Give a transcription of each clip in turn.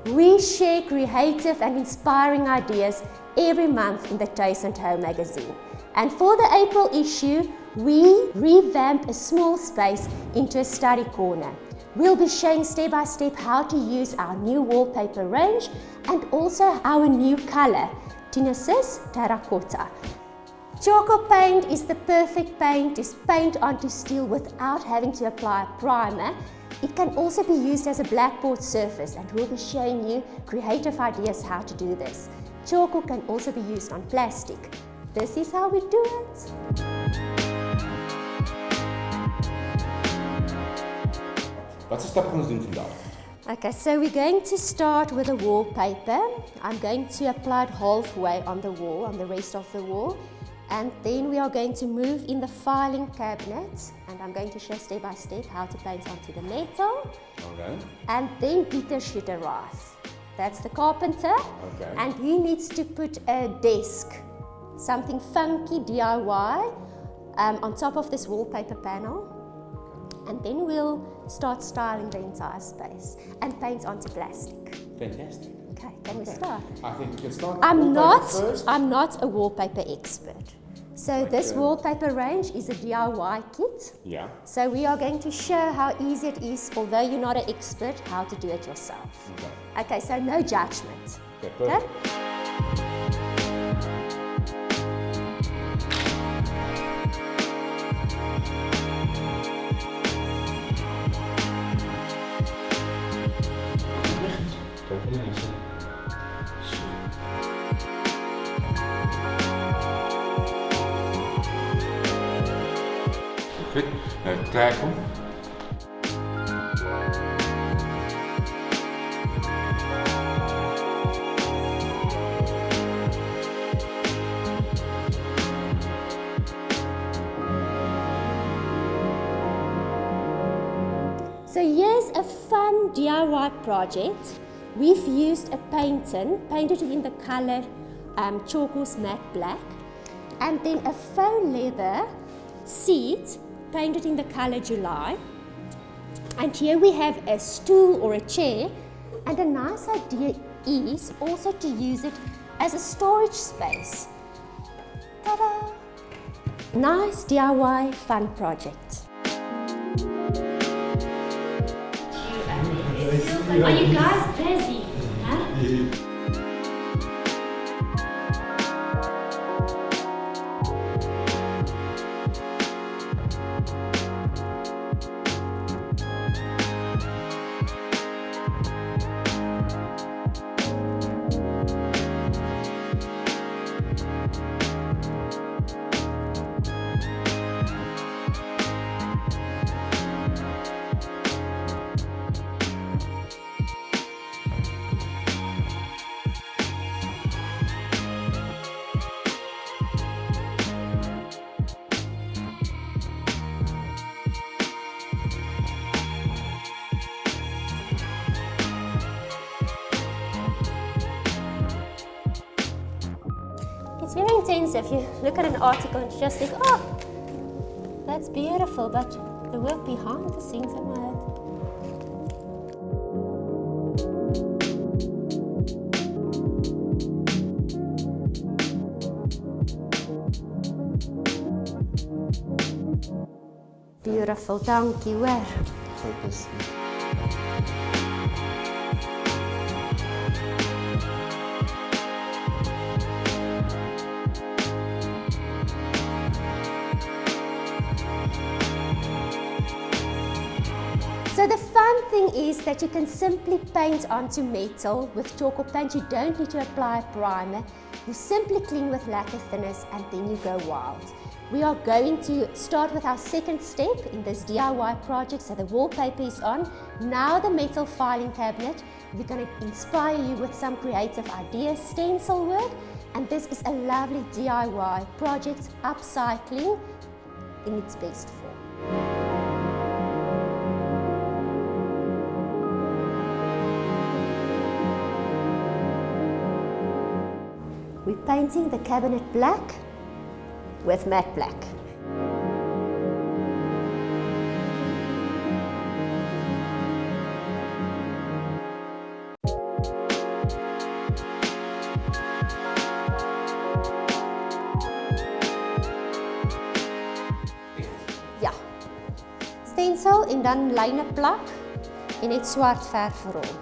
We share creative and inspiring ideas every month in the Taste and Home magazine. And for the April issue, we revamp a small space into a study corner. We'll be showing step by step how to use our new wallpaper range and also our new color, Tuis Terracotta. Tjhoko Paint is the perfect paint to paint onto steel without having to apply a primer. It can also be used as a blackboard surface, and we'll be showing you creative ideas how to do this. Tjhoko can also be used on plastic. This is how we do it. Wat voor stappen gaan we doen vandaag? Okay, so we're going to start with a wallpaper. I'm going to apply it halfway on the wall, on the rest of the wall. And then we are going to move in the filing cabinet, and I'm going to show step by step how to paint onto the metal. Okay. And then Peter should arrive. That's the carpenter. Okay. And he needs to put a desk, something funky DIY, on top of this wallpaper panel. And then we'll start styling the entire space and paint onto plastic. Fantastic. Okay, can we start? I think we can start with I'm first. not a wallpaper expert. So this wallpaper range is a DIY kit. Yeah. So we are going to show how easy it is, although you're not an expert, how to do it yourself. Okay. Okay, so no judgment. Okay, perfect. Goed, klaar kom. So here's a fun DIY project. We've used a painted it in the color Tjoko's matte black, and then a faux leather seat painted in the color July. And here we have a stool or a chair, and a nice idea is also to use it as a storage space. Ta-da! Nice DIY fun project. Are you guys busy? Huh? It's very intense if you look at an article and just think, oh, that's beautiful, but the work behind the scenes, am I? Beautiful, dankie hoor. So the fun thing is that you can simply paint onto metal with Tjhoko Paint. You don't need to apply a primer. You simply clean with lacquer thinners and then you go wild. We are going to start with our second step in this DIY project. So the wallpaper is on. Now the metal filing cabinet. We're going to inspire you with some creative ideas, stencil work. And this is a lovely DIY project, upcycling in its best form. We're painting the cabinet black with matte black. pensel en dan lyne plak en net swart verf rol.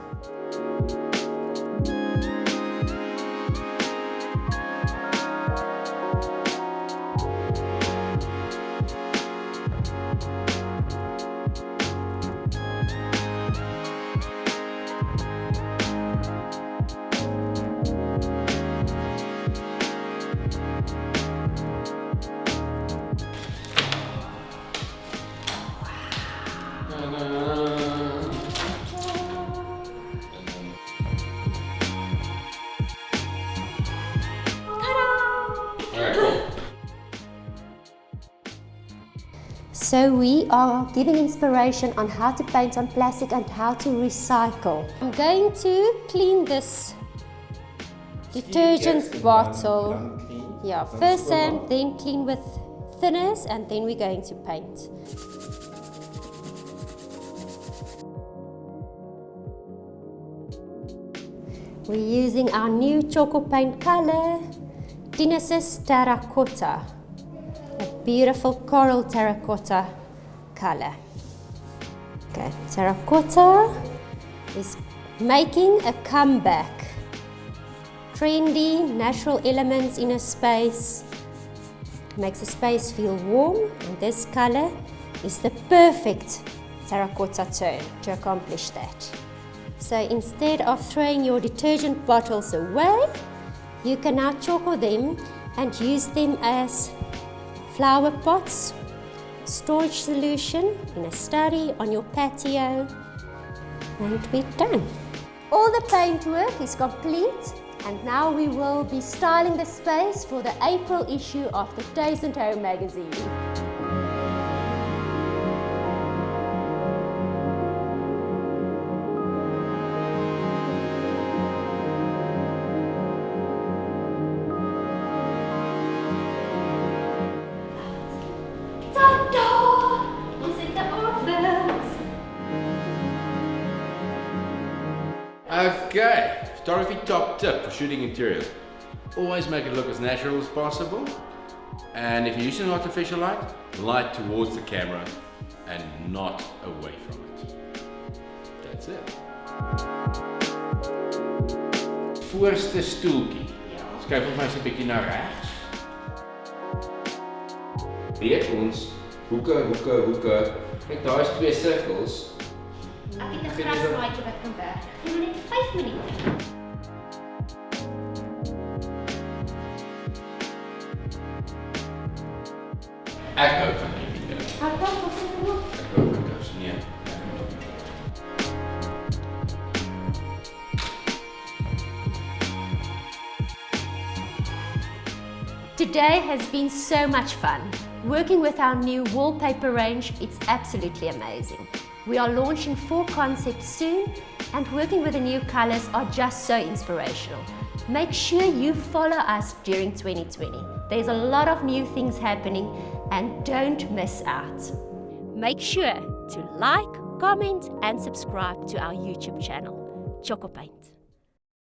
So we are giving inspiration on how to paint on plastic and how to recycle. I'm going to clean this detergent bottle. Yeah, first and then clean with thinners and then we're going to paint. We're using our new Tjhoko Paint color, Tuis Terracotta. A beautiful coral terracotta color. Okay, terracotta is making a comeback. Trendy, natural elements in a space. Makes a space feel warm, and this color is the perfect terracotta tone to accomplish that. So instead of throwing your detergent bottles away, you can now Tjhoko them and use them as flower pots, storage solution in a study, on your patio, and we're done. All the paint work is complete and now we will be styling the space for the April issue of the Tuis magazine. Okay, photography top tip for shooting interiors. Always make it look as natural as possible. And if you're using artificial light, light towards the camera and not away from it. That's it. Voorste stoeltjie. Skuif ons maar so 'n bietjie na regs. Breek ons hoeke. Kyk, daar is 2 sirkels. Ek het 'n grasmaatjie wat kan werk. Gee my net 5 minute. Ek hou van die video. Ek hou van dit, nee. Today has been so much fun. Working with our new wallpaper range, it's absolutely amazing. We are launching 4 concepts soon, and working with the new colors are just so inspirational. Make sure you follow us during 2020. There's a lot of new things happening, and don't miss out. Make sure to like, comment, and subscribe to our YouTube channel, Tjhoko Paint.